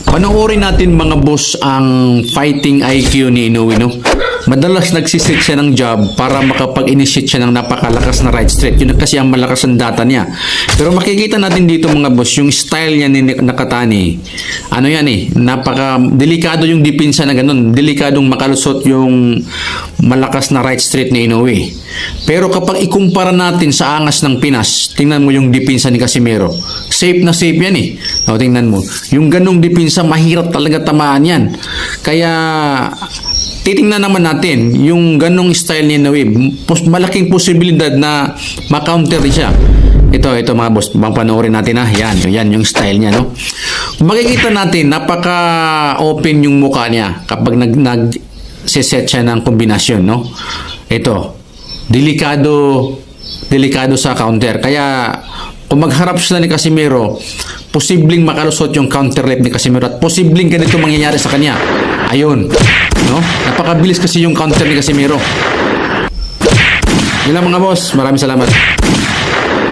Panoorin natin mga boss ang fighting IQ ni Inoue, no? Madalas nagsisit siya ng jab para makapag-initiate siya ng napakalakas na right straight. Yun kasi ang malakas ang data niya. Pero makikita natin dito mga boss, yung style niya ni Nakatani. Ano yan eh, napaka-delikado yung depensa na ganun. Delikadong makalusot yung malakas na right straight ni Inoue. Pero kapag ikumpara natin sa angas ng Pinas, tingnan mo yung depensa ni Casimero. Safe na safe yan eh. O, tingnan mo. Yung ganung depensa, mahirap talaga tamaan yan. Kaya titingnan naman natin yung ganong style ni Inoue, malaking posibilidad na ma-counter siya. Ito mga boss, bang panoorin natin ha. Yan yung style niya, no? Makikita natin, napaka-open yung mukha niya kapag nag-set siya ng kombinasyon, no? Ito, delikado sa counter. Kaya kung magharap sila ni Casimero, posibleng makalusot yung counter left ni Casimero at posibleng ganito mangyayari sa kanya. Ayun, no? Napakabilis kasi yung counter ni Casimero. Yun lang mga boss, maraming salamat.